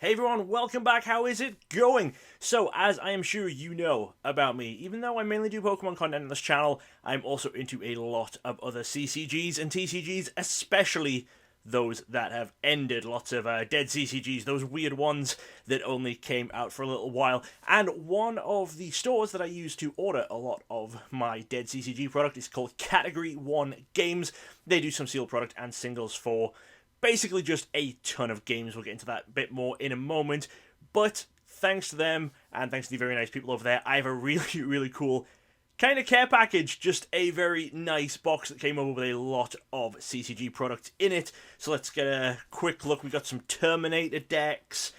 Hey everyone, welcome back. How is it going? So, as I am sure you know about me, even though I mainly do Pokemon content on this channel, I'm also into a lot of other CCGs and TCGs, especially those that have ended. Lots of dead CCGs, those weird ones that only came out for a little while. And one of the stores that I use to order a lot of my dead CCG product is called Category 1 Games. They do some sealed product and singles for basically just a ton of games. We'll get into that a bit more in a moment. But thanks to them, and thanks to the very nice people over there, I have a really, really cool kind of care package. Just a very nice box that came over with a lot of CCG products in it. So let's get a quick look. We got some Terminator decks.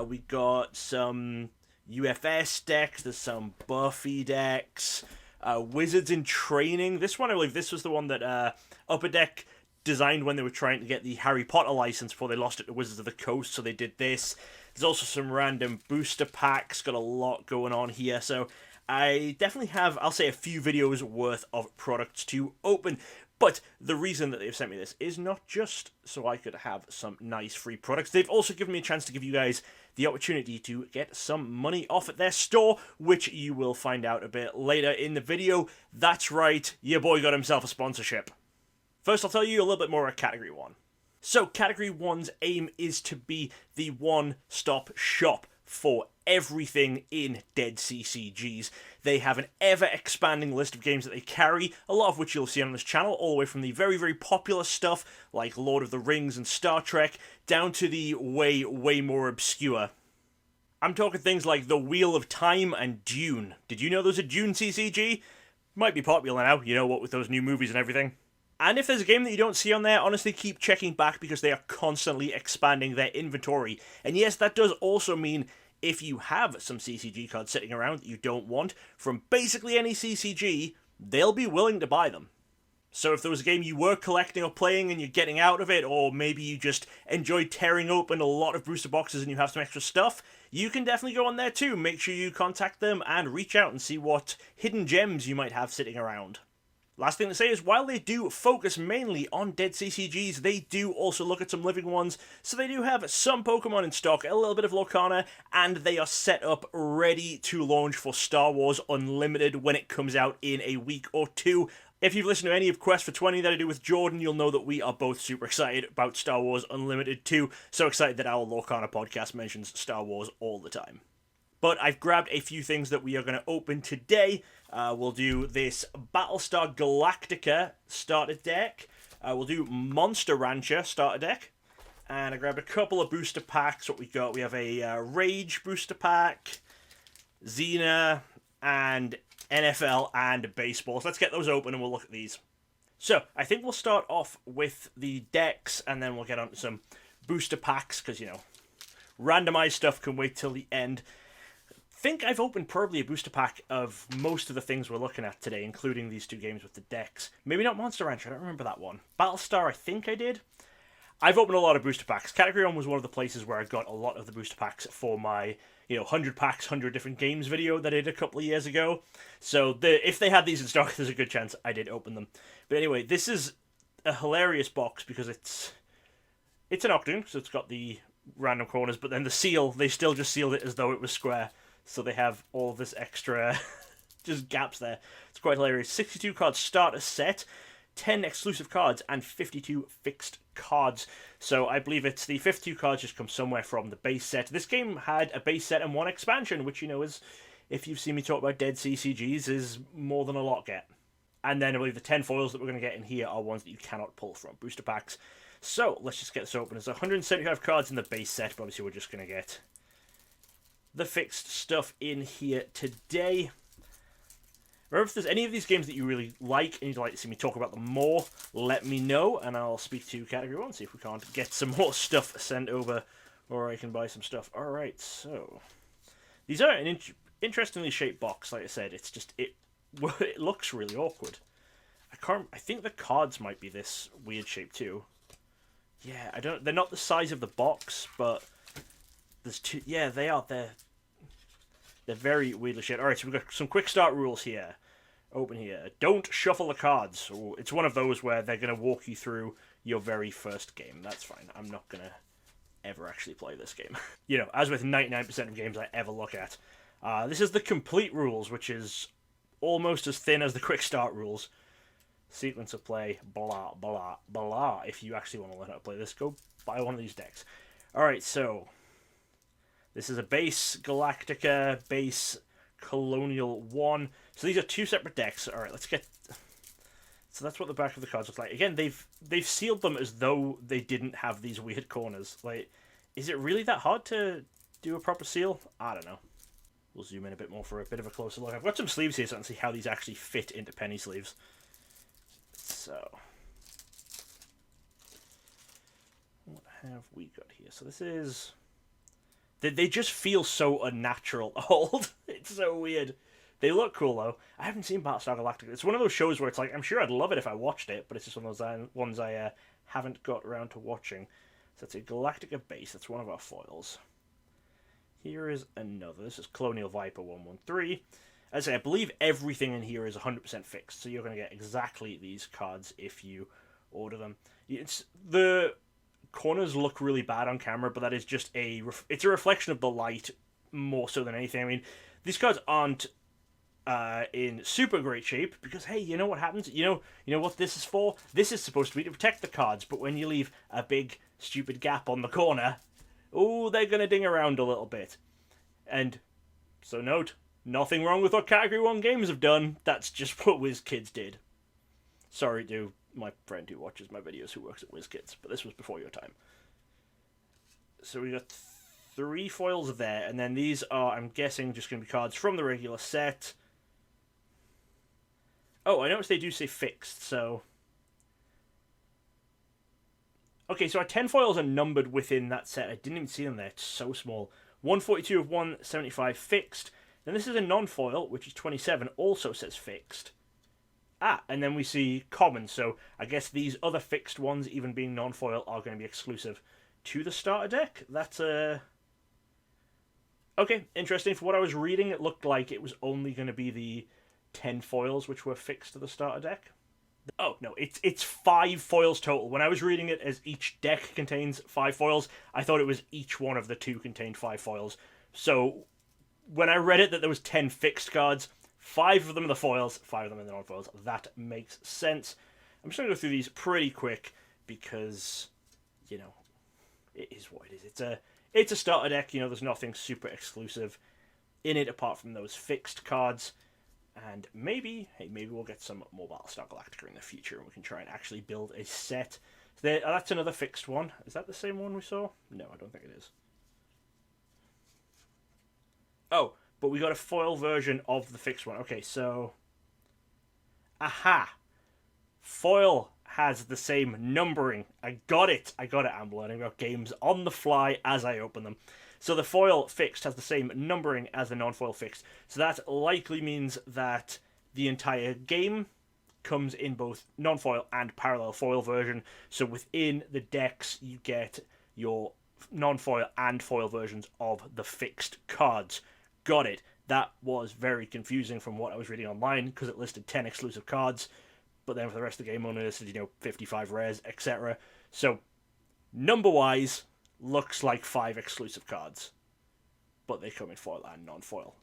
We got some UFS decks. There's some Buffy decks. Wizards in Training. This one, I believe, this was the one that Upper Deck designed when they were trying to get the Harry Potter license before they lost it to Wizards of the Coast, so they did this. There's also some random booster packs, got a lot going on here, so I definitely have, I'll say, a few videos worth of products to open. But the reason that they've sent me this is not just so I could have some nice free products. They've also given me a chance to give you guys the opportunity to get some money off at their store, which you will find out a bit later in the video. That's right, your boy got himself a sponsorship. First, I'll tell you a little bit more about Category 1. So, Category 1's aim is to be the one-stop shop for everything in dead CCGs. They have an ever-expanding list of games that they carry, a lot of which you'll see on this channel, all the way from the very, very popular stuff, like Lord of the Rings and Star Trek, down to the way, way more obscure. I'm talking things like The Wheel of Time and Dune. Did you know there's a Dune CCG? Might be popular now, you know what, with those new movies and everything. And if there's a game that you don't see on there, honestly, keep checking back because they are constantly expanding their inventory. And yes, that does also mean if you have some CCG cards sitting around that you don't want, from basically any CCG, they'll be willing to buy them. So if there was a game you were collecting or playing and you're getting out of it, or maybe you just enjoy tearing open a lot of booster boxes and you have some extra stuff, you can definitely go on there too. Make sure you contact them and reach out and see what hidden gems you might have sitting around. Last thing to say is, while they do focus mainly on dead CCGs, they do also look at some living ones, so they do have some Pokemon in stock, a little bit of Lorcana, and they are set up ready to launch for Star Wars Unlimited when it comes out in a week or two. If you've listened to any of Quest for 20 that I do with Jordan, you'll know that we are both super excited about Star Wars Unlimited too, so excited that our Lorcana podcast mentions Star Wars all the time. But I've grabbed a few things that we are going to open today. We'll do this Battlestar Galactica starter deck. We'll do Monster Rancher starter deck. And I grabbed a couple of booster packs. What we got? We have a Rage booster pack, Xena, and NFL and Baseball. So let's get those open and we'll look at these. So I think we'll start off with the decks and then we'll get on to some booster packs because, you know, randomized stuff can wait till the end. I think I've opened probably a booster pack of most of the things we're looking at today, including these two games with the decks. Maybe not Monster Rancher, I don't remember that one. Battlestar, I think I did. I've opened a lot of booster packs. Category 1 was one of the places where I got a lot of the booster packs for my, 100 packs, 100 different games video that I did a couple of years ago. So if they had these in stock, there's a good chance I did open them. But anyway, this is a hilarious box because it's an Octoon, so it's got the random corners, but then the seal, they still just sealed it as though it was square. So they have all this extra just gaps there. It's quite hilarious. 62 cards starter set, 10 exclusive cards, and 52 fixed cards. So I believe it's the 52 cards just come somewhere from the base set. This game had a base set and one expansion, which, is, if you've seen me talk about dead CCGs, is more than a lot get. And then I believe the 10 foils that we're going to get in here are ones that you cannot pull from booster packs. So let's just get this open. There's 175 cards in the base set, but obviously we're just going to get the fixed stuff in here today. Remember, if there's any of these games that you really like and you'd like to see me talk about them more, let me know and I'll speak to Category 1, see if we can't get some more stuff sent over or I can buy some stuff. Alright, so these are an interestingly shaped box. Like I said, it's just, it looks really awkward. I think the cards might be this weird shape too. Yeah, they're not the size of the box, but there's two. Yeah, they are. They're very weirdly shaped. All right, so we've got some quick start rules here. Open here. Don't shuffle the cards. It's one of those where they're going to walk you through your very first game. That's fine. I'm not going to ever actually play this game. You know, as with 99% of games I ever look at. This is the complete rules, which is almost as thin as the quick start rules. Sequence of play, blah, blah, blah. If you actually want to learn how to play this, go buy one of these decks. Alright, so this is a base Galactica, base Colonial 1. So these are two separate decks. Alright, let's get... So that's what the back of the cards looks like. Again, they've sealed them as though they didn't have these weird corners. Like, is it really that hard to do a proper seal? I don't know. We'll zoom in a bit more for a bit of a closer look. I've got some sleeves here so I can see how these actually fit into penny sleeves. So, what have we got here? So this is... They just feel so unnatural old. It's so weird. They look cool, though. I haven't seen Battlestar Galactica. It's one of those shows where it's like, I'm sure I'd love it if I watched it, but it's just one of those ones I haven't got around to watching. So it's a Galactica base. That's one of our foils. Here is another. This is Colonial Viper 113. As I say, I believe everything in here is 100% fixed, so you're going to get exactly these cards if you order them. The corners look really bad on camera, but that is just it's a reflection of the light more so than anything. I mean, these cards aren't in super great shape because, hey, you know what happens? You know what this is for? This is supposed to be to protect the cards, but when you leave a big stupid gap on the corner, oh, they're going to ding around a little bit. And so note, nothing wrong with what Category 1 games have done. That's just what WizKids did. Sorry to my friend who watches my videos who works at WizKids, but this was before your time. So we got 3 foils there, and then these are, I'm guessing, just going to be cards from the regular set. Oh, I noticed they do say fixed, so... Okay, so our 10 foils are numbered within that set. I didn't even see them there. It's so small. 142 of 175 fixed. Then this is a non-foil, which is 27, also says fixed. Ah, and then we see common, so I guess these other fixed ones, even being non-foil, are going to be exclusive to the starter deck. That's okay, interesting. For what I was reading, it looked like it was only going to be the 10 foils which were fixed to the starter deck. Oh, no, it's 5 foils total. When I was reading it as each deck contains 5 foils, I thought it was each one of the 2 contained 5 foils. So, when I read it that there was 10 fixed cards, 5 of them are the foils, 5 of them are the non-foils. That makes sense. I'm just going to go through these pretty quick because, you know, it is what it is. It's a starter deck, you know, there's nothing super exclusive in it apart from those fixed cards. And maybe we'll get some more Battlestar Galactica in the future and we can try and actually build a set. That's another fixed one. Is that the same one we saw? No, I don't think it is. Oh, but we got a foil version of the fixed one. Okay, so... Aha! Foil has the same numbering. I got it. I'm learning about games on the fly as I open them. So the foil fixed has the same numbering as the non-foil fixed. So that likely means that the entire game comes in both non-foil and parallel foil version. So within the decks, you get your non-foil and foil versions of the fixed cards. Got it. That was very confusing from what I was reading online because it listed 10 exclusive cards. But then for the rest of the game, only listed, 55 rares, etc. So, number-wise, looks like 5 exclusive cards. But they come in foil and non-foil.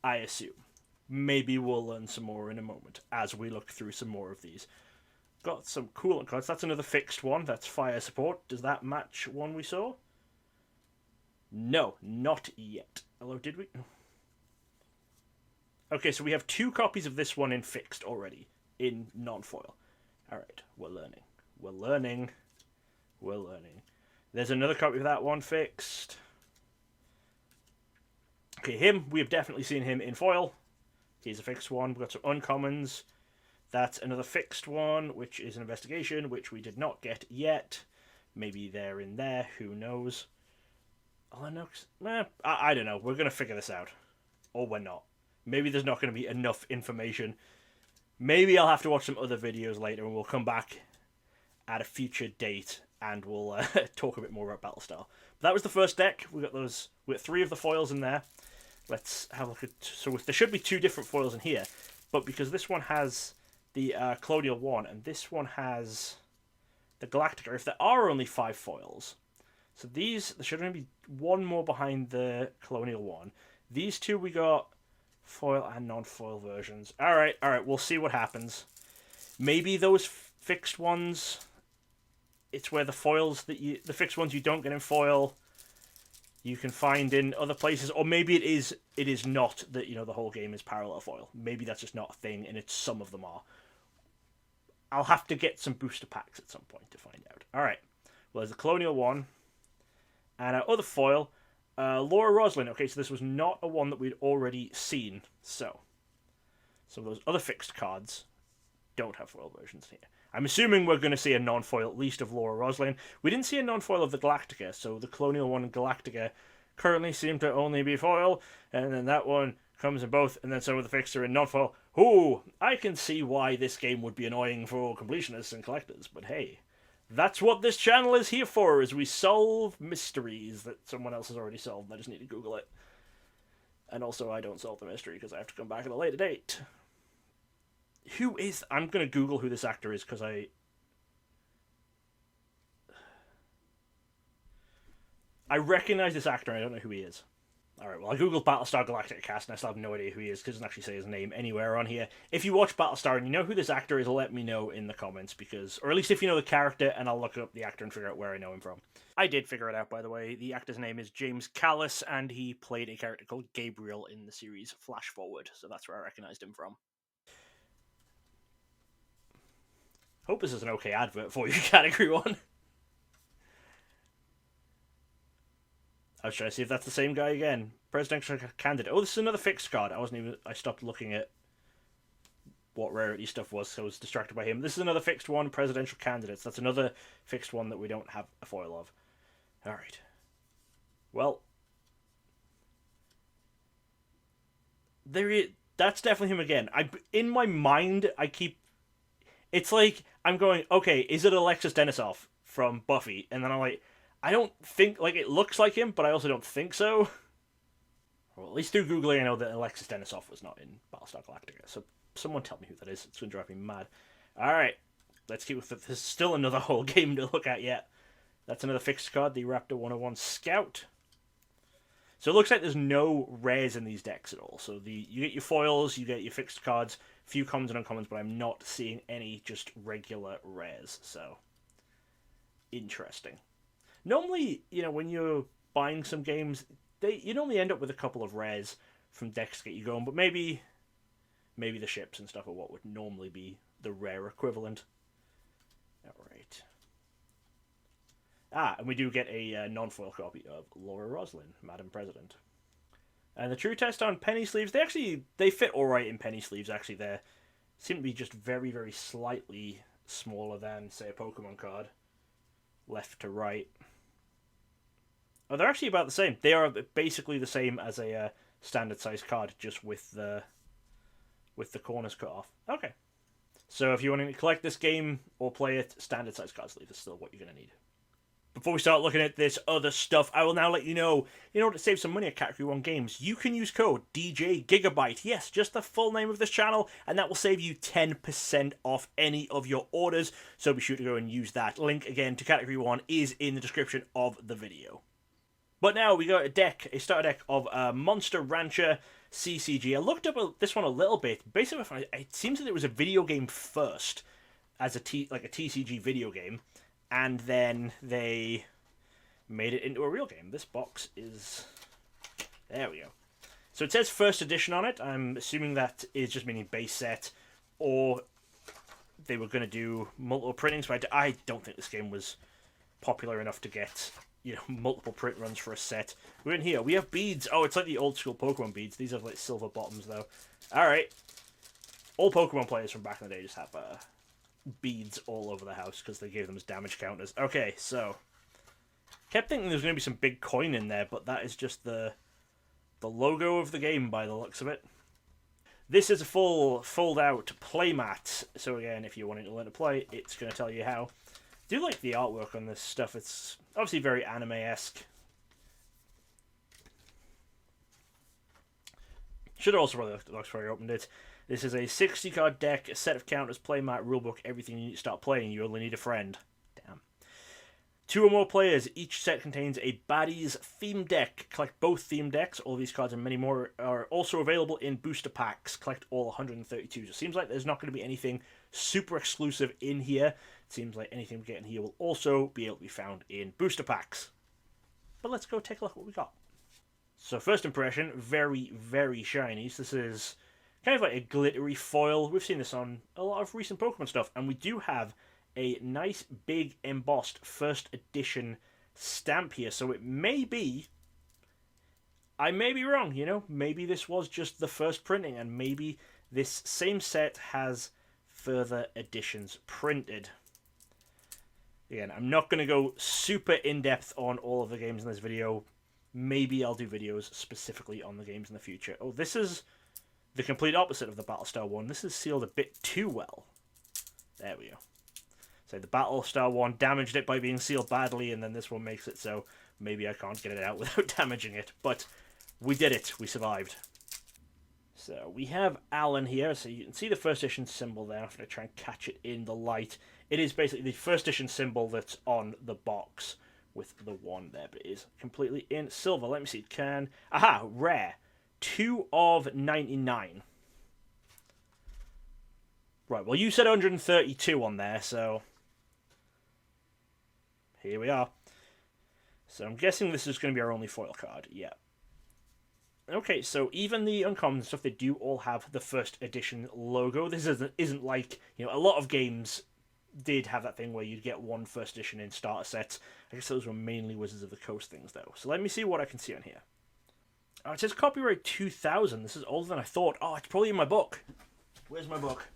I assume. Maybe we'll learn some more in a moment as we look through some more of these. Got some coolant cards. That's another fixed one. That's fire support. Does that match one we saw? No, not yet. Although, did we? Okay, so we have 2 copies of this one in fixed already. In non-foil. Alright, we're learning. There's another copy of that one fixed. Okay, him, we have definitely seen him in foil. Here's a fixed one. We've got some uncommons. That's another fixed one, which is an investigation, which we did not get yet. Maybe they're in there, who knows. I don't know. We're going to figure this out. Or we're not. Maybe there's not going to be enough information. Maybe I'll have to watch some other videos later and we'll come back at a future date and we'll talk a bit more about Battlestar. But that was the first deck. We got 3 of the foils in there. Let's have a look at... So there should be 2 different foils in here. But because this one has the Colonial 1 and this one has the Galactica, if there are only 5 foils, So these, there should only be one more behind the Colonial one. These two we got foil and non-foil versions. Alright, we'll see what happens. Maybe those fixed ones, it's where the foils that the fixed ones you don't get in foil, you can find in other places, or maybe it is not that, the whole game is parallel foil. Maybe that's just not a thing, and it's some of them are. I'll have to get some booster packs at some point to find out. Alright, well, there's the Colonial one, and our other foil, Laura Roslin. Okay, so this was not a one that we'd already seen, so some of those other fixed cards don't have foil versions here. I'm assuming we're going to see a non-foil at least of Laura Roslin. We didn't see a non-foil of the Galactica, so the Colonial one and Galactica currently seem to only be foil, and then that one comes in both, and then some of the fixed are in non-foil. Ooh, I can see why this game would be annoying for completionists and collectors, but hey, that's what this channel is here for, is we solve mysteries that someone else has already solved. I just need to Google it. And also, I don't solve the mystery because I have to come back at a later date. Who is... I'm going to Google who this actor is because I recognize this actor and I don't know who he is. Alright, well, I googled Battlestar Galactica cast and I still have no idea who he is because it doesn't actually say his name anywhere on here. If you watch Battlestar and you know who this actor is, let me know in the comments because... Or at least if you know the character, and I'll look up the actor and figure out where I know him from. I did figure it out, by the way. The actor's name is James Callis, and he played a character called Gabriel in the series Flash Forward, so that's where I recognized him from. Hope this is an okay advert for you, Category 1. I was trying to see if that's the same guy again. Presidential candidate. Oh, this is another fixed card. I stopped looking at what rarity stuff was, so I was distracted by him. This is another fixed one, presidential candidates. That's another fixed one that we don't have a foil of. Alright. Well. That's definitely him again. In my mind, it's like, I'm going, okay, is it Alexis Denisov from Buffy? And then I'm like, I don't think, it looks like him, but I also don't think so. Well, at least through Googling, I know that Alexis Denisov was not in Battlestar Galactica, so someone tell me who that is. It's going to drive me mad. Alright, let's keep with it. There's still another whole game to look at yet. That's another fixed card, the Raptor 101 Scout. So it looks like there's no rares in these decks at all. So you get your foils, you get your fixed cards, few commons and uncommons, but I'm not seeing any just regular rares, so interesting. Normally, when you're buying some games, you normally end up with a couple of rares from decks to get you going, but maybe the ships and stuff are what would normally be the rare equivalent. Alright. And we do get a non-foil copy of Laura Roslin, Madam President. And the true test on penny sleeves, they fit alright in penny sleeves, actually. They seem to be just very, very slightly smaller than, say, a Pokemon card. Left to right. Oh, they're actually about the same. They are basically the same as a standard size card, just with the corners cut off. Okay. So if you want to collect this game or play it, standard size card sleeve is still what you're going to need. Before we start looking at this other stuff, I will now let you know, in order to save some money at Category 1 Games, you can use code DJGigabyte. Yes, just the full name of this channel, and that will save you 10% off any of your orders. So be sure to go and use that. Link, again, to Category 1 is in the description of the video. But now we got a starter deck of Monster Rancher CCG. I looked up this one a little bit. Basically, it seems that it was a video game first, as a TCG video game, and then they made it into a real game. This box is... There we go. So it says first edition on it. I'm assuming that is just meaning base set, or they were going to do multiple printings, but I don't think this game was popular enough to get... multiple print runs for a set. We're in here. We have beads. Oh, it's like the old school Pokemon beads. These have like silver bottoms though. Alright. All Pokemon players from back in the day just have beads all over the house because they gave them as damage counters. Okay, so kept thinking there's going to be some big coin in there, but that is just the logo of the game by the looks of it. This is a full fold-out playmat. So again, if you're wanting to learn to play, it's going to tell you how. I do like the artwork on this stuff. It's obviously very anime-esque. Should have also probably looked before I opened it. This is a 60-card deck, a set of counters, playmat, rulebook, everything you need to start playing. You only need a friend. Damn. 2 or more players. Each set contains a baddies theme deck. Collect both theme decks. All these cards and many more are also available in booster packs. Collect all 132. So it seems like there's not going to be anything super exclusive in here. It seems like anything we get in here will also be able to be found in booster packs. But let's go take a look at what we got. So first impression, very, very shiny. So this is kind of like a glittery foil. We've seen this on a lot of recent Pokemon stuff. And we do have a nice big embossed first edition stamp here. So it may be, I may be wrong, you know, maybe this was just the first printing and maybe this same set has further editions printed. Again, I'm not going to go super in-depth on all of the games in this video. Maybe I'll do videos specifically on the games in the future. Oh, this is the complete opposite of the Battlestar one. This is sealed a bit too well. There we go. So the Battlestar one damaged it by being sealed badly, and then this one makes it so maybe I can't get it out without damaging it. But we did it. We survived. So we have Alan here. So you can see the first edition symbol there. I'm going to try and catch it in the light. It is basically the first edition symbol that's on the box with the 1 there, but it is completely in silver. Let me see. Aha, rare. 2 of 99. Right, well, you said 132 on there, so here we are. So I'm guessing this is going to be our only foil card. Yeah. Okay, so even the uncommon stuff, they do all have the first edition logo. This isn't like, you know, a lot of games did have that thing where you'd get 1 first edition in starter sets. I guess those were mainly Wizards of the Coast things, though. So let me see what I can see on here. Oh, it says copyright 2000. This is older than I thought. Oh, it's probably in my book. Where's my book?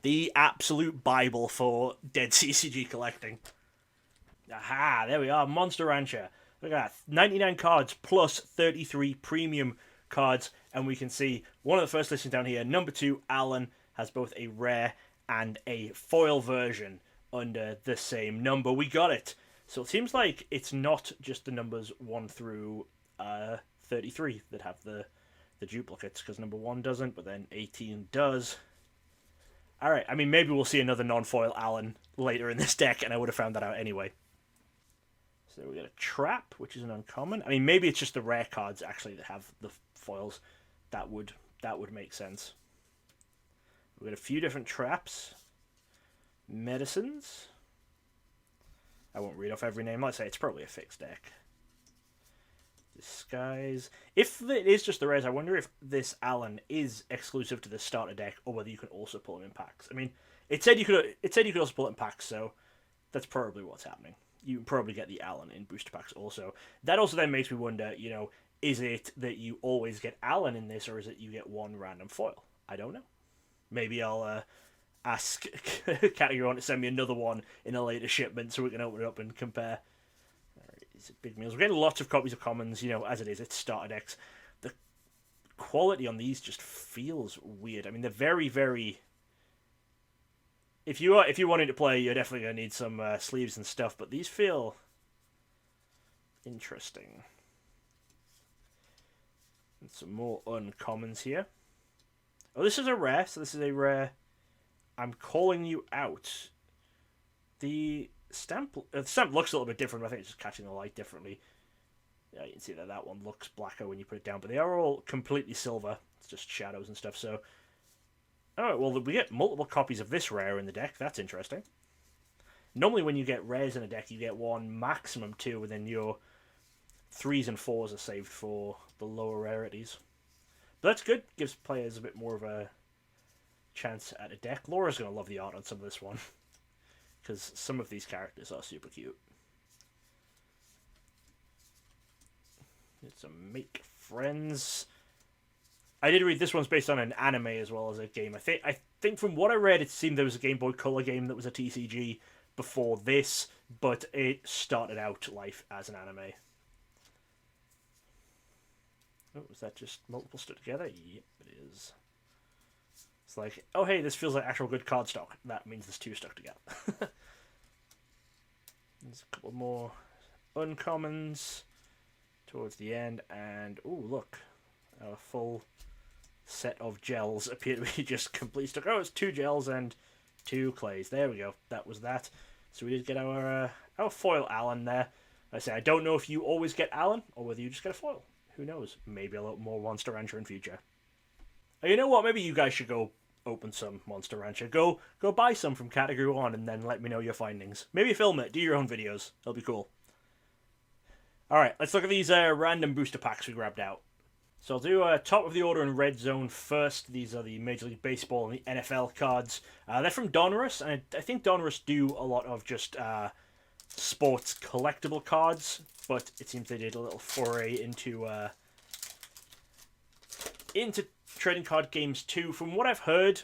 The absolute Bible for dead CCG collecting. Aha, there we are. Monster Rancher. Look at that. 99 cards plus 33 premium cards. And we can see one of the first listings down here. Number 2, Alan, has both a rare and a foil version under the same number. We got it. So it seems like it's not just the numbers 1 through 33 that have the duplicates, because number 1 doesn't, but then 18 does. Alright, I mean, maybe we'll see another non-foil Alan later in this deck, and I would have found that out anyway. So we got a Trap, which is an uncommon. I mean, maybe it's just the rare cards, actually, that have the foils. That would make sense. We've got a few different traps. Medicines. I won't read off every name. Let's say it's probably a fixed deck. Disguise. If it is just the rares, I wonder if this Alan is exclusive to the starter deck, or whether you can also pull him in packs. I mean, it said you could also pull it in packs, so that's probably what's happening. You can probably get the Alan in booster packs also. That also then makes me wonder, you know, is it that you always get Alan in this, or is it you get 1 random foil? I don't know. Maybe I'll ask Category to send me another one in a later shipment so we can open it up and compare. Alright, these are big meals. We're getting lots of copies of commons, you know, as it is. It's starter decks. The quality on these just feels weird. I mean, they're very, very... If you wanted to play, you're definitely going to need some sleeves and stuff, but these feel interesting. And some more uncommons here. Oh, this is a rare, so this is a rare. I'm calling you out. The stamp looks a little bit different, but I think it's just catching the light differently. Yeah, you can see that one looks blacker when you put it down, but they are all completely silver. It's just shadows and stuff, so... Alright, well, we get multiple copies of this rare in the deck. That's interesting. Normally when you get rares in a deck, you get 1, maximum 2, and then your 3s and 4s are saved for the lower rarities. But that's good. Gives players a bit more of a chance at a deck. Laura's going to love the art on some of this one, because some of these characters are super cute. It's a Make Friends. I did read this one's based on an anime as well as a game. I think from what I read, it seemed there was a Game Boy Color game that was a TCG before this, but it started out life as an anime. Oh, was that just multiple stuck together? Yep, it is. It's like, oh hey, this feels like actual good cardstock. That means there's 2 stuck together. There's a couple more uncommons towards the end, and oh look, a full set of gels appear to be just complete stuck. Oh, it's 2 gels and 2 clays. There we go. That was that. So we did get our foil Alan there. I say I don't know if you always get Alan or whether you just get a foil. Who knows? Maybe a little more Monster Rancher in future. Oh, you know what? Maybe you guys should go open some Monster Rancher. Go buy some from Category 1 and then let me know your findings. Maybe film it. Do your own videos. It'll be cool. Alright, let's look at these random booster packs we grabbed out. So I'll do top of the order in Red Zone first. These are the Major League Baseball and the NFL cards. They're from Donruss, and I think Donruss do a lot of just sports collectible cards, but it seems they did a little foray into trading card games too. From what I've heard,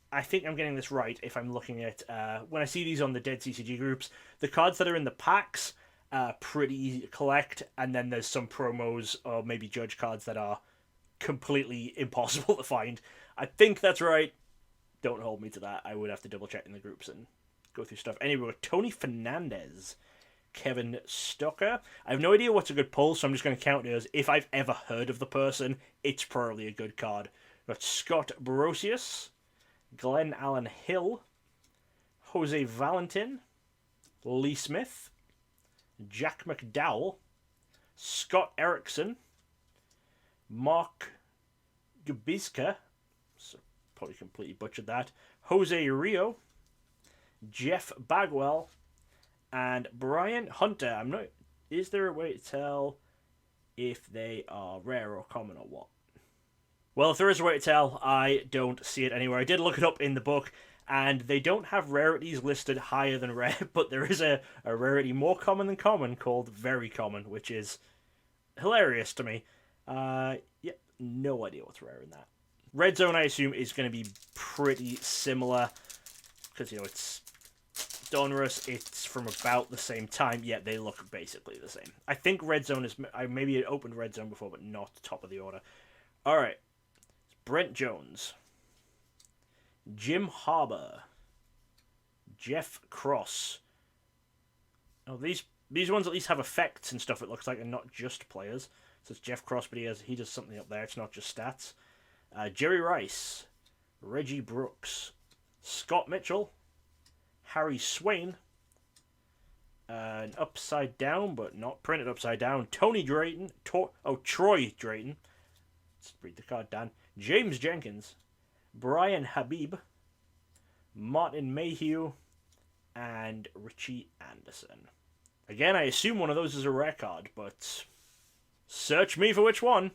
I think I'm getting this right if I'm looking at when I see these on the Dead CCG groups, the cards that are in the packs pretty easy to collect, and then there's some promos or maybe judge cards that are completely impossible to find. I think that's right. Don't hold me to that. I would have to double check in the groups and go through stuff. Anyway, Tony Fernandez, Kevin Stocker. I have no idea what's a good pull, so I'm just going to count it as if I've ever heard of the person, it's probably a good card. We've got Scott Borosius, Glenn Allen Hill, Jose Valentin, Lee Smith, Jack McDowell, Scott Erickson, Mark Gubizka, so probably completely butchered that, Jose Rio, Jeff Bagwell, and Brian Hunter. Is there a way to tell if they are rare or common or what? Well, if there is a way to tell, I don't see it anywhere. I did look it up in the book, and they don't have rarities listed higher than rare, but there is a rarity more common than common called very common, which is hilarious to me. Yep, no idea what's rare in that. Red Zone, I assume, is going to be pretty similar, because, it's Donruss, it's from about the same time, yet they look basically the same. I think Red Zone is... I maybe opened Red Zone before, but not top of the order. Alright. Brent Jones. Jim Harbour. Jeff Cross. Oh, these ones at least have effects and stuff, it looks like, and not just players. So it's Jeff Cross, but he does something up there. It's not just stats. Jerry Rice. Reggie Brooks. Scott Mitchell. Harry Swain. An upside down, but not printed upside down. Tony Drayton. Troy Drayton. Let's read the card down. James Jenkins. Brian Habib. Martin Mayhew. And Richie Anderson. Again, I assume one of those is a rare card, but search me for which one.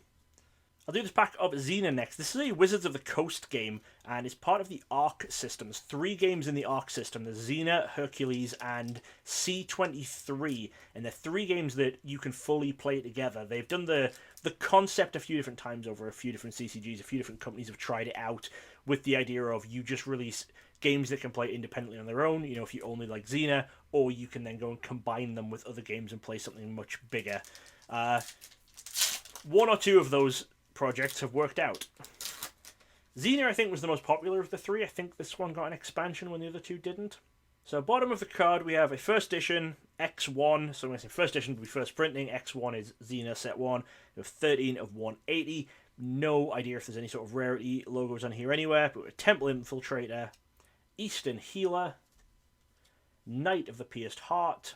I'll do this pack of Xena next. This is a Wizards of the Coast game, and it's part of the Arc system. There's 3 games in the Arc system. There's Xena, Hercules, and C23. And they're 3 games that you can fully play together. They've done the concept a few different times over a few different CCGs. A few different companies have tried it out with the idea of you just release games that can play independently on their own, if you only like Xena, or you can then go and combine them with other games and play something much bigger. 1 or 2 of those projects have worked out. Xena, I think, was the most popular of the 3. I think this one got an expansion when the other 2 didn't. So, bottom of the card, we have a first edition X1. So, when I say first edition, would be first printing. X1 is Xena set 1. We have 13 of 180. No idea if there's any sort of rarity logos on here anywhere, but a Temple Infiltrator, Eastern Healer, Knight of the Pierced Heart,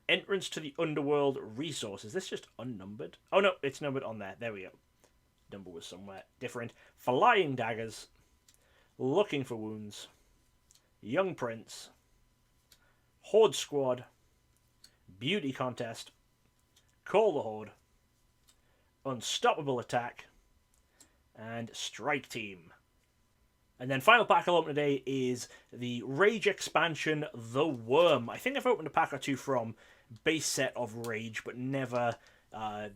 Entrance to the Underworld Resource. Is this just unnumbered? Oh no, it's numbered on there. There we go. Number was somewhere different. Flying Daggers, Looking for Wounds, Young Prince, Horde Squad, Beauty Contest, Call the Horde, Unstoppable Attack, and Strike Team. And then final pack I'll open today is the Rage expansion, The Worm. I think I've opened a pack or 2 from base set of Rage, but never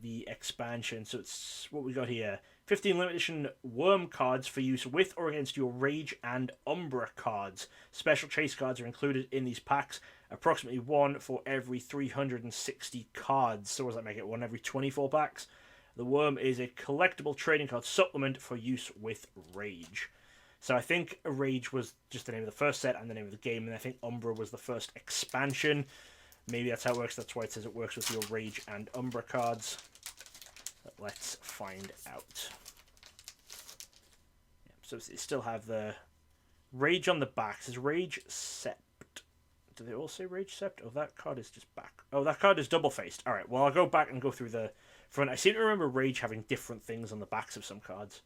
the expansion. So it's what we got here. 15 limited edition Worm cards for use with or against your Rage and Umbra cards. Special chase cards are included in these packs. Approximately 1 for every 360 cards. So what does that make it? 1 every 24 packs? The Worm is a collectible trading card supplement for use with Rage. So I think Rage was just the name of the first set and the name of the game, and I think Umbra was the first expansion. Maybe that's how it works. That's why it says it works with your Rage and Umbra cards. But let's find out. So they still have the Rage on the back. It says Rage Sept. Do they all say Rage Sept? Oh, that card is just back. Oh, that card is double-faced. Alright, well, I'll go back and go through the front. I seem to remember Rage having different things on the backs of some cards.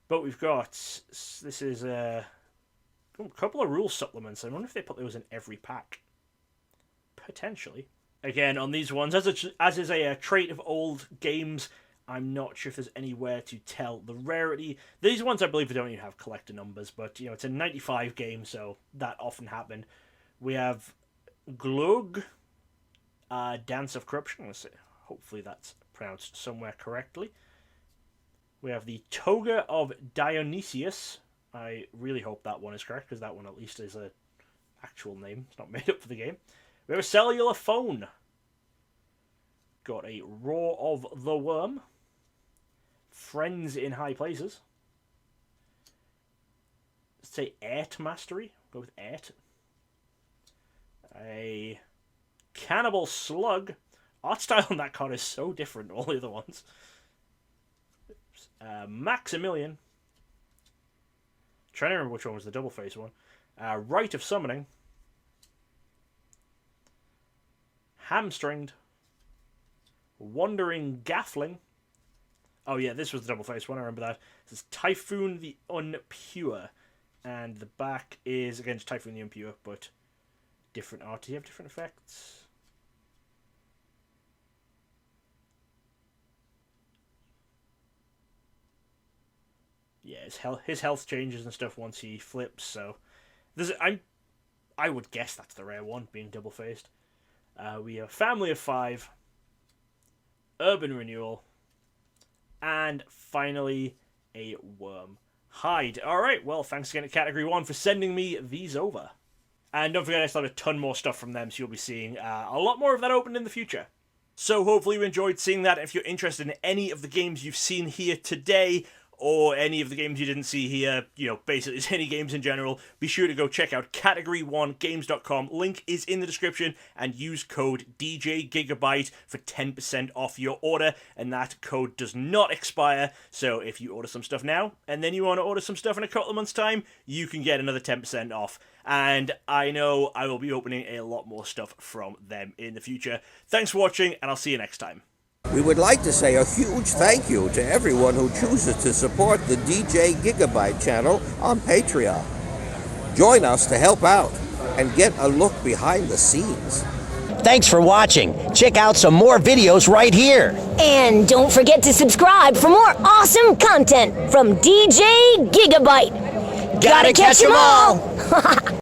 But we've got... This is a couple of rule supplements. I wonder if they put those in every pack. Potentially. Again, on these ones, as is a trait of old games, I'm not sure if there's anywhere to tell the rarity. These ones, I believe, don't even have collector numbers, but, you know, it's a 95 game, so that often happened. We have Glug, Dance of Corruption. Let's see. Hopefully that's pronounced somewhere correctly. We have the Toga of Dionysius. I really hope that one is correct, because that one at least is an actual name. It's not made up for the game. We have a Cellular Phone. Got a Roar of the Worm. Friends in High Places. Let's say Airt Mastery. Go with Airt. A Cannibal Slug. Art style on that card is so different to all the other ones. Maximilian. Trying to remember which one was the double face one. Rite of Summoning. Hamstringed. Wandering Gaffling. Oh yeah, this was the double face one, I remember that. This is Typhoon the Unpure. And the back is, again, just Typhoon the Impure, but different art. Do you have different effects? Yeah, his health changes and stuff once he flips, so... I would guess that's the rare one, being double-faced. We have Family of 5, Urban Renewal, and finally a Worm Hide. Alright, well, thanks again to Category 1 for sending me these over. And don't forget, I still have a ton more stuff from them, so you'll be seeing a lot more of that open in the future. So hopefully you enjoyed seeing that. If you're interested in any of the games you've seen here today, or any of the games you didn't see here, you know, basically any games in general, be sure to go check out category1games.com. Link is in the description, and use code DJGigabyte for 10% off your order, and that code does not expire, so if you order some stuff now, and then you want to order some stuff in a couple of months' time, you can get another 10% off. And I know I will be opening a lot more stuff from them in the future. Thanks for watching, and I'll see you next time. We would like to say a huge thank you to everyone who chooses to support the DJ Gigabyte channel on Patreon. Join us to help out and get a look behind the scenes. Thanks for watching. Check out some more videos right here. And don't forget to subscribe for more awesome content from DJ Gigabyte. Gotta catch 'em all!